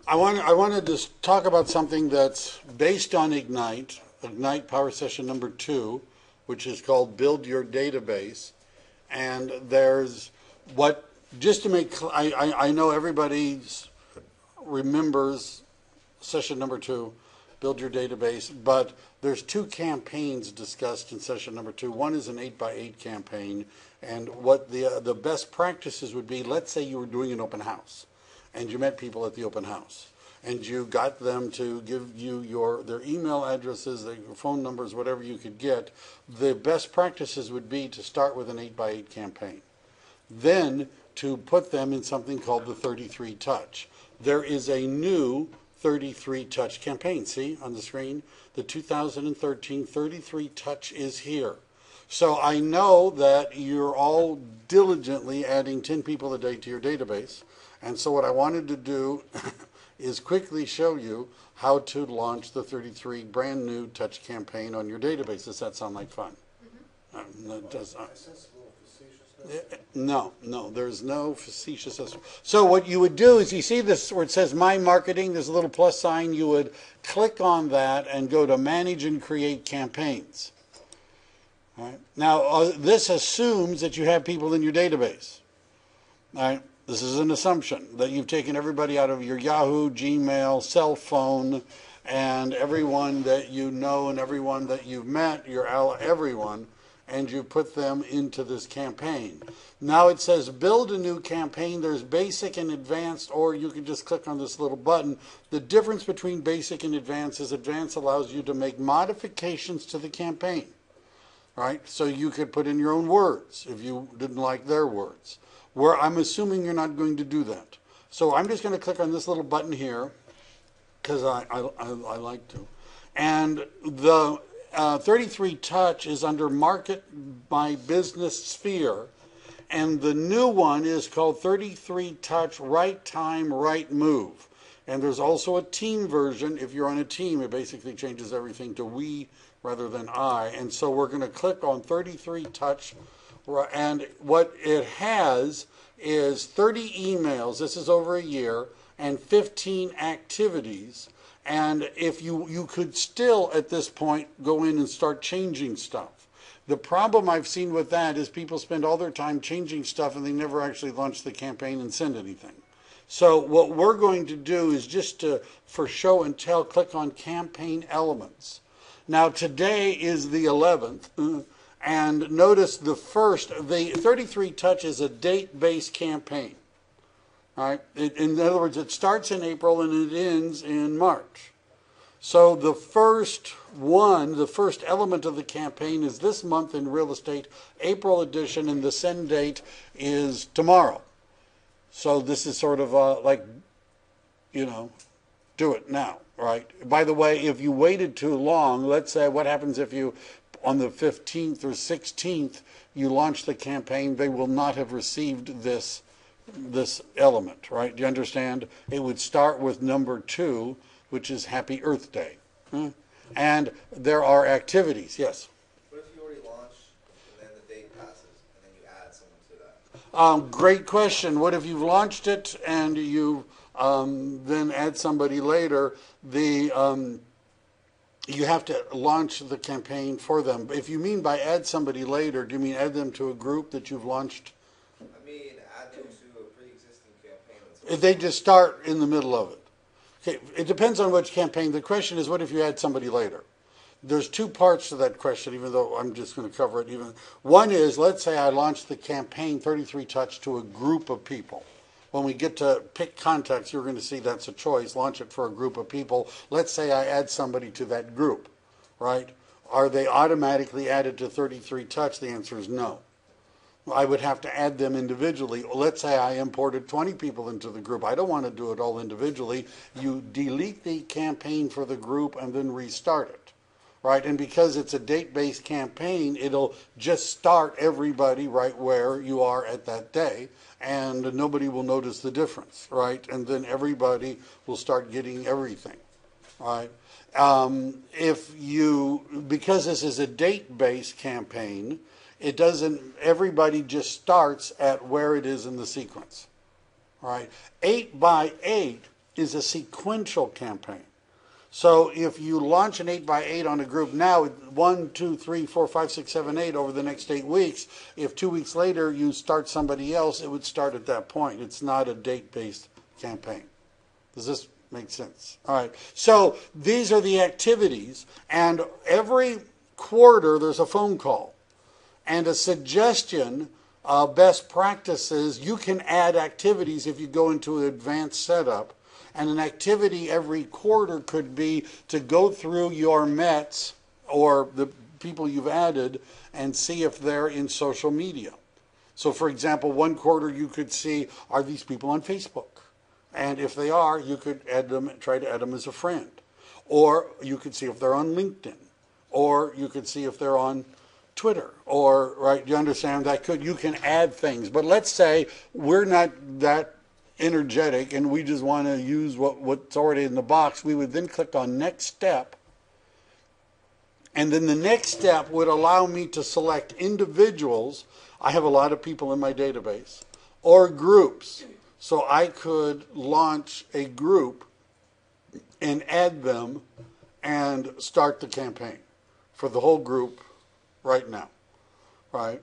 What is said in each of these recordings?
I wanted to talk about something that's based on Ignite Power Session number 2, which is called Build Your Database. And there's what, just to make, I know everybody remembers session number 2, Build Your Database, but there's 2 campaigns discussed in session number 2. One is an 8x8 campaign, and what the best practices would be, let's say you were doing an open house, and you met people at the open house, and you got them to give you their email addresses, their phone numbers, whatever you could get. The best practices would be to start with an 8x8 campaign. Then to put them in something called the 33 Touch. There is a new 33 Touch campaign. See on the screen? The 2013 33 Touch is here. So I know that you're all diligently adding 10 people a day to your database. And so what I wanted to do is quickly show you how to launch the 33 brand new Touch campaign on your database. Does that sound like fun? It does not. No, there's no facetious. So what you would do is, you see this where it says My Marketing, there's a little plus sign. You would click on that and go to Manage and Create Campaigns. All right. Now, this assumes that you have people in your database. All right. This is an assumption that you've taken everybody out of your Yahoo, Gmail, cell phone, and everyone that you know and everyone that you've met, everyone, and you put them into this campaign. Now it says build a new campaign. There's basic and advanced, or you can just click on this little button. The difference between basic and advanced is advanced allows you to make modifications to the campaign. Right? So you could put in your own words if you didn't like their words. Where I'm assuming you're not going to do that. So I'm just going to click on this little button here because I like to. And the 33 Touch is under Market My Business Sphere. And the new one is called 33 Touch Right Time, Right Move. And there's also a team version. If you're on a team, it basically changes everything to we rather than I. And so we're going to click on 33 Touch. And what it has is 30 emails, this is over a year, and 15 activities. And if you could still, at this point, go in and start changing stuff. The problem I've seen with that is people spend all their time changing stuff and they never actually launch the campaign and send anything. So what we're going to do is just for show and tell, click on Campaign Elements. Now today is the 11th. And notice the 33 Touch is a date-based campaign. All right? In other words, it starts in April and it ends in March. So the first element of the campaign is this month in real estate, April edition, and the send date is tomorrow. So this is sort of like, do it now, right? By the way, if you waited too long, let's say what happens if you on the 15th or 16th, you launch the campaign, they will not have received this element, right? Do you understand? It would start with number 2, which is Happy Earth Day. And there are activities, yes? What if you already launched and then the date passes and then you add someone to that? Great question. What if you've launched it and you then add somebody later? You have to launch the campaign for them. If you mean by add somebody later, do you mean add them to a group that you've launched? I mean add them to a pre-existing campaign. If they just start in the middle of it. Okay, it depends on which campaign. The question is, what if you add somebody later? There's 2 parts to that question, even though I'm just going to cover it. One is, let's say I launched the campaign 33 Touch to a group of people. When we get to pick contacts, you're going to see that's a choice. Launch it for a group of people. Let's say I add somebody to that group, right? Are they automatically added to 33 Touch? The answer is no. I would have to add them individually. Let's say I imported 20 people into the group. I don't want to do it all individually. You delete the campaign for the group and then restart it, right? And because it's a date-based campaign, it'll just start everybody right where you are at that day. And nobody will notice the difference, right? And then everybody will start getting everything, right? Because this is a date-based campaign, everybody just starts at where it is in the sequence, right? 8x8 is a sequential campaign. So if you launch an 8x8 on a group now, 1, 2, 3, 4, 5, 6, 7, 8 over the next 8 weeks, if 2 weeks later you start somebody else, it would start at that point. It's not a date-based campaign. Does this make sense? All right. So these are the activities, and every quarter there's a phone call and a suggestion of best practices. You can add activities if you go into an advanced setup. And an activity every quarter could be to go through your Mets or the people you've added and see if they're in social media. So, for example, one quarter you could see, are these people on Facebook? And if they are, you could add them, try to add them as a friend. Or you could see if they're on LinkedIn. Or you could see if they're on Twitter. Or, right, you understand that you can add things. But let's say we're not that energetic and we just want to use what's already in the box. We would then click on next step, and then the next step would allow me to select individuals. I have a lot of people in my database, or groups, so I could launch a group and add them and start the campaign for the whole group right now, right?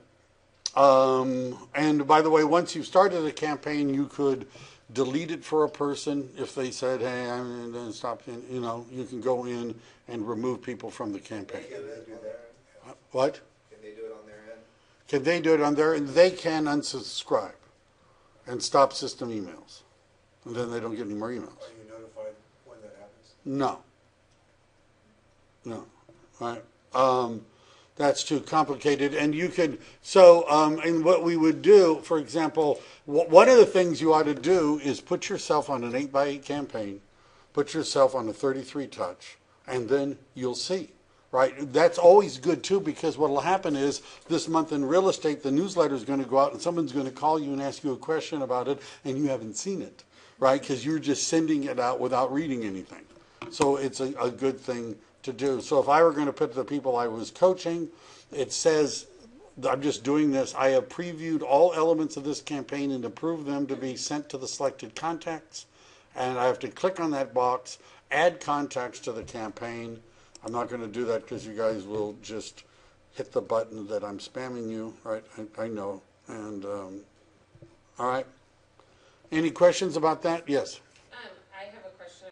And by the way, once you've started a campaign, you could delete it for a person if they said, hey, I'm going to stop, you know, you can go in and remove people from the campaign. Can they do that? What? Can they do it on their end? Can they do it on their end? They can unsubscribe and stop system emails. And then they don't get any more emails. Are you notified when that happens? No. No. Right. That's too complicated. And you could, so, and what we would do, for example, one of the things you ought to do is put yourself on an 8x8 campaign, put yourself on a 33 touch, and then you'll see, right? That's always good too, because what will happen is this month in real estate, the newsletter is going to go out and someone's going to call you and ask you a question about it, and you haven't seen it, right? Because you're just sending it out without reading anything. So it's a good thing to do. So if I were going to put the people I was coaching, it says, I'm just doing this. I have previewed all elements of this campaign and approved them to be sent to the selected contacts. And I have to click on that box, add contacts to the campaign. I'm not going to do that because you guys will just hit the button that I'm spamming you, right? I know. And all right. Any questions about that? Yes.